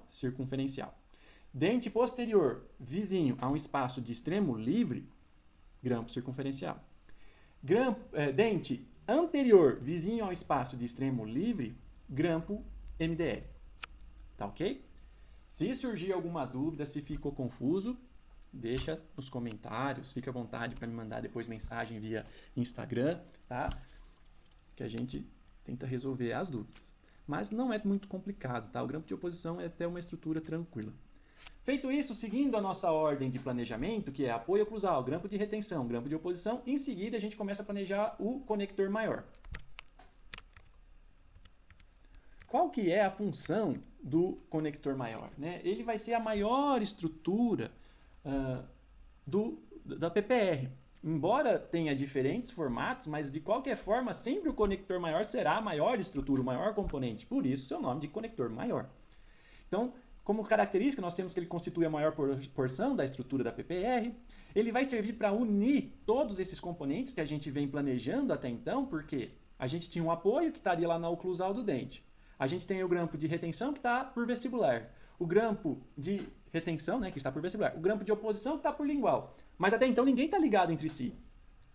circunferencial. Dente posterior vizinho a um espaço de extremo livre, grampo circunferencial. Dente anterior vizinho ao espaço de extremo livre, grampo MDL. Tá ok? Se surgir alguma dúvida, se ficou confuso, deixa nos comentários, fica à vontade para me mandar depois mensagem via Instagram, tá? Que a gente tenta resolver as dúvidas. Mas não é muito complicado, tá? O grampo de oposição é até uma estrutura tranquila. Feito isso, seguindo a nossa ordem de planejamento, que é apoio oclusal, grampo de retenção, grampo de oposição, em seguida a gente começa a planejar o conector maior. Qual que é a função do conector maior? Né? Ele vai ser a maior estrutura da PPR. Embora tenha diferentes formatos, mas de qualquer forma, sempre o conector maior será a maior estrutura, o maior componente. Por isso, seu nome de conector maior. Então, como característica, nós temos que ele constitui a maior porção da estrutura da PPR. Ele vai servir para unir todos esses componentes que a gente vem planejando até então, porque a gente tinha um apoio que estaria lá na oclusal do dente. A gente tem o grampo de retenção que está por vestibular. O grampo de retenção, né, que está por vestibular. O grampo de oposição que está por lingual. Mas até então ninguém está ligado entre si.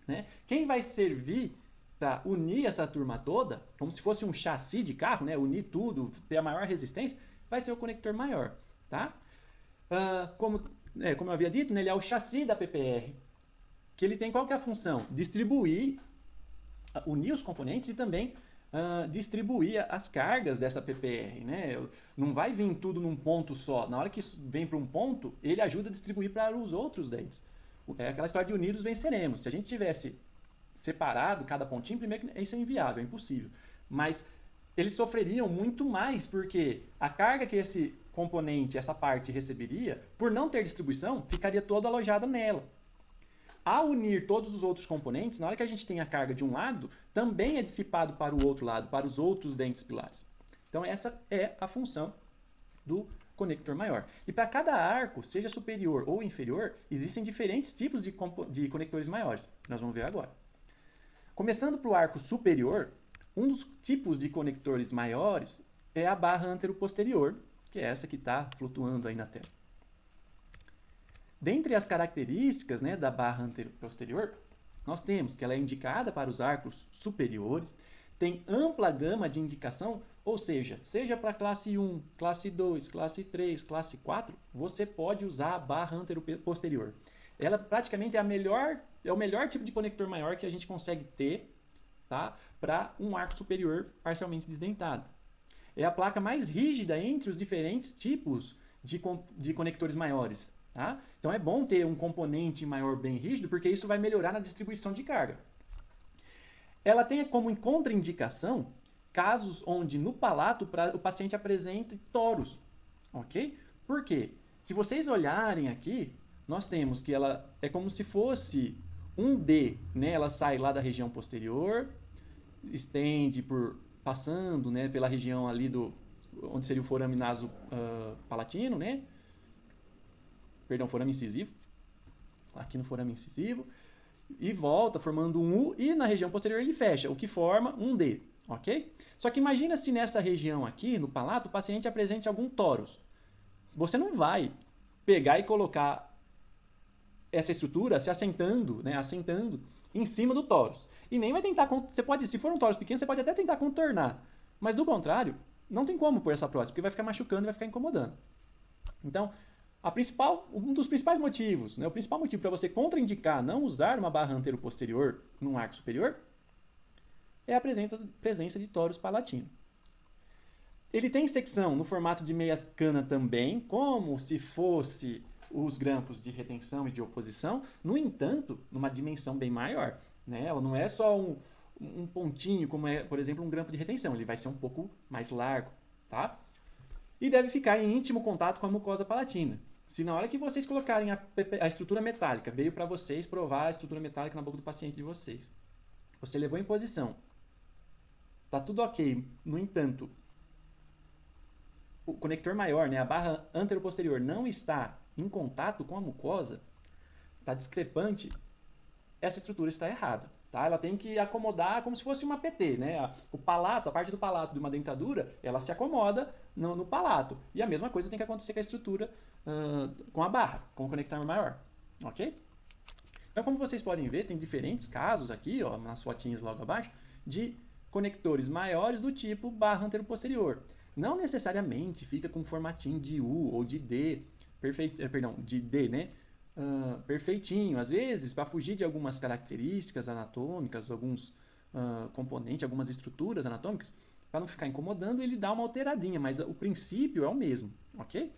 Né? Quem vai servir para unir essa turma toda, como se fosse um chassi de carro, né, unir tudo, ter a maior resistência, vai ser o conector maior. Tá? Como eu havia dito, né, ele é o chassi da PPR. Que ele tem qual que é a função? Distribuir, unir os componentes e também distribuir as cargas dessa PPR. Né? Não vai vir tudo num ponto só. Na hora que isso vem para um ponto, ele ajuda a distribuir para os outros dentes. É aquela história de unidos venceremos. Se a gente tivesse separado cada pontinho, primeiro isso é inviável, é impossível. Mas eles sofreriam muito mais, porque a carga que esse componente, essa parte receberia, por não ter distribuição, ficaria toda alojada nela. Ao unir todos os outros componentes, na hora que a gente tem a carga de um lado, também é dissipado para o outro lado, para os outros dentes pilares. Então essa é a função do conector maior. E para cada arco, seja superior ou inferior, existem diferentes tipos de conectores maiores, que nós vamos ver agora. Começando para o arco superior, um dos tipos de conectores maiores é a barra anteroposterior, que é essa que está flutuando aí na tela. Dentre as características, né, da barra anteroposterior, nós temos que ela é indicada para os arcos superiores, tem ampla gama de indicação, ou seja para classe 1, classe 2, classe 3, classe 4, você pode usar a barra anteroposterior. Ela praticamente é o melhor tipo de conector maior que a gente consegue ter, tá, para um arco superior parcialmente desdentado. É a placa mais rígida entre os diferentes tipos de conectores maiores. Tá? Então é bom ter um componente maior bem rígido, porque isso vai melhorar na distribuição de carga. Ela tem como contraindicação casos onde no palato o paciente apresenta toros. Ok? Por quê? Se vocês olharem aqui, nós temos que ela é como se fosse um D. Né? Ela sai lá da região posterior, estende passando, né, pela região ali onde seria o forame naso palatino, né? Perdão, forame incisivo, aqui no forame incisivo, e volta formando um U, e na região posterior ele fecha, o que forma um D, ok? Só que imagina se nessa região aqui, no palato, o paciente apresente algum torus. Você não vai pegar e colocar essa estrutura se assentando em cima do torus. E nem vai tentar, se for um torus pequeno, você pode até tentar contornar, mas do contrário, não tem como pôr essa prótese, porque vai ficar machucando e vai ficar incomodando. Então, um dos principais motivos, né, o principal motivo para você contraindicar não usar uma barra anteroposterior num arco superior é a presença de torus palatino. Ele tem secção no formato de meia cana também, como se fosse os grampos de retenção e de oposição, no entanto, numa dimensão bem maior. Né? Ela não é só um pontinho, como é, por exemplo, um grampo de retenção, ele vai ser um pouco mais largo. Tá? E deve ficar em íntimo contato com a mucosa palatina. Se na hora que vocês colocarem a estrutura metálica, veio para vocês provar a estrutura metálica na boca do paciente de vocês, você levou em posição, tá tudo ok, no entanto, o conector maior, né, a barra anteroposterior, não está em contato com a mucosa, está discrepante, essa estrutura está errada. Tá? Ela tem que acomodar como se fosse uma PT, né? O palato, a parte do palato de uma dentadura, ela se acomoda no palato. E a mesma coisa tem que acontecer com a estrutura com a barra, com o conector maior, ok? Então, como vocês podem ver, tem diferentes casos aqui, ó, nas fotinhas logo abaixo, de conectores maiores do tipo barra anteroposterior. Não necessariamente fica com formatinho de U ou de D, de D, né? Perfeitinho. Às vezes, para fugir de algumas características anatômicas, alguns componentes, algumas estruturas anatômicas, para não ficar incomodando, ele dá uma alteradinha, mas o princípio é o mesmo, ok?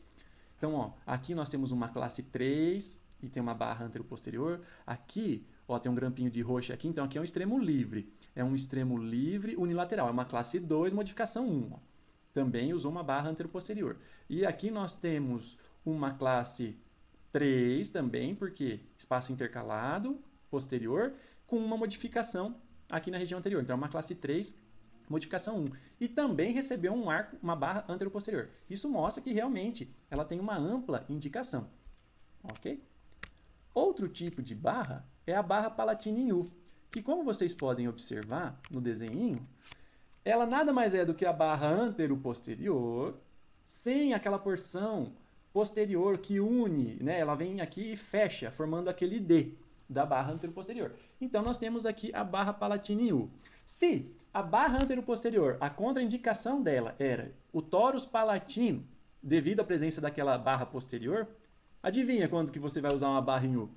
Então, ó, aqui nós temos uma classe 3 e tem uma barra anteroposterior. Aqui, ó, tem um grampinho de roxo aqui, então aqui é um extremo livre. É um extremo livre unilateral, é uma classe 2, modificação 1. Ó. Também usou uma barra anteroposterior. E aqui nós temos uma classe 3 também, porque espaço intercalado, posterior, com uma modificação aqui na região anterior. Então, é uma classe 3, modificação 1. E também recebeu um arco, uma barra anteroposterior. Isso mostra que realmente ela tem uma ampla indicação. Ok? Outro tipo de barra é a barra palatina em U, que como vocês podem observar no desenho, ela nada mais é do que a barra anteroposterior, sem aquela porção posterior que une, né? Ela vem aqui e fecha, formando aquele D da barra anteroposterior. Então, nós temos aqui a barra palatina em U. Se a barra anteroposterior, a contraindicação dela era o tórus palatino, devido à presença daquela barra posterior, adivinha quando que você vai usar uma barra em U?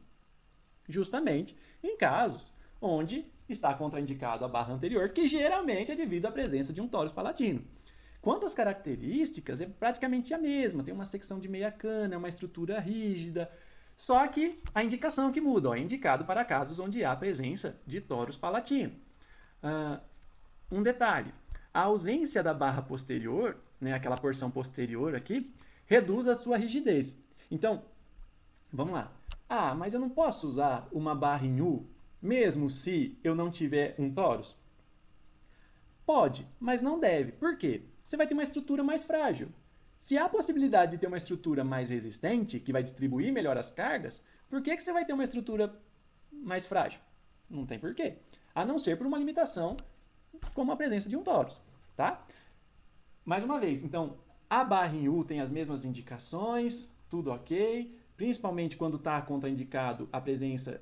Justamente em casos onde está contraindicado a barra anterior, que geralmente é devido à presença de um tórus palatino. Quanto às características, é praticamente a mesma. Tem uma secção de meia cana, uma estrutura rígida, só que a indicação que muda, ó, é indicado para casos onde há presença de tórus palatino. Um detalhe, a ausência da barra posterior, né, aquela porção posterior aqui, reduz a sua rigidez. Então, vamos lá. Ah, mas eu não posso usar uma barra em U, mesmo se eu não tiver um tórus? Pode, mas não deve. Por quê? Você vai ter uma estrutura mais frágil. Se há a possibilidade de ter uma estrutura mais resistente, que vai distribuir melhor as cargas, por que você vai ter uma estrutura mais frágil? Não tem porquê. A não ser por uma limitação como a presença de um tórus, tá? Mais uma vez, então, a barra em U tem as mesmas indicações, tudo ok, principalmente quando está contraindicado a presença,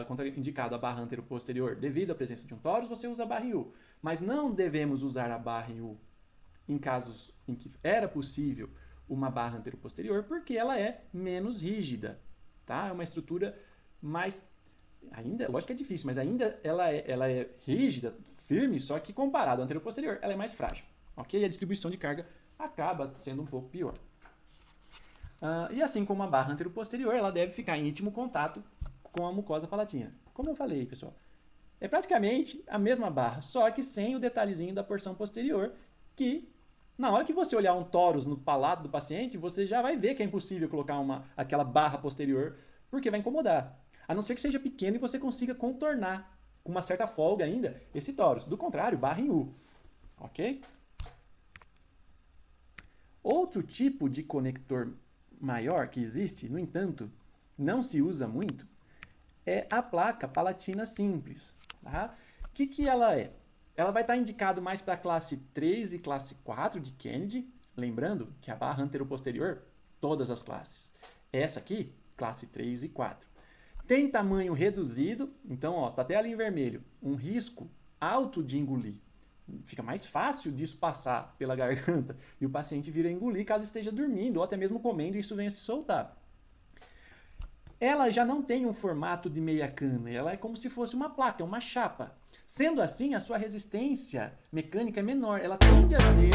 contraindicado a barra anteroposterior devido à presença de um tórus, você usa a barra em U. Mas não devemos usar a barra em U em casos em que era possível uma barra anteroposterior, porque ela é menos rígida, tá? É uma estrutura mais... Ainda, lógico que é difícil, mas ainda ela é rígida, firme, só que comparado ao anteroposterior, ela é mais frágil, ok? E a distribuição de carga acaba sendo um pouco pior. E assim como a barra anteroposterior, ela deve ficar em íntimo contato com a mucosa palatina. Como eu falei, pessoal, é praticamente a mesma barra, só que sem o detalhezinho da porção posterior, que na hora que você olhar um tórus no palato do paciente, você já vai ver que é impossível colocar aquela barra posterior, porque vai incomodar. A não ser que seja pequeno e você consiga contornar com uma certa folga ainda esse tórus. Do contrário, barra em U. Ok? Outro tipo de conector maior que existe, no entanto, não se usa muito, é a placa palatina simples. Tá? O que ela é? Ela vai estar indicado mais para a classe 3 e classe 4 de Kennedy, lembrando que a barra anteroposterior, todas as classes. Essa aqui, classe 3 e 4. Tem tamanho reduzido, então ó, tá até ali em vermelho, um risco alto de engolir. Fica mais fácil disso passar pela garganta e o paciente vir a engolir caso esteja dormindo ou até mesmo comendo e isso venha se soltar. Ela já não tem um formato de meia cana, ela é como se fosse uma placa, uma chapa. Sendo assim, a sua resistência mecânica é menor, ela tende a ser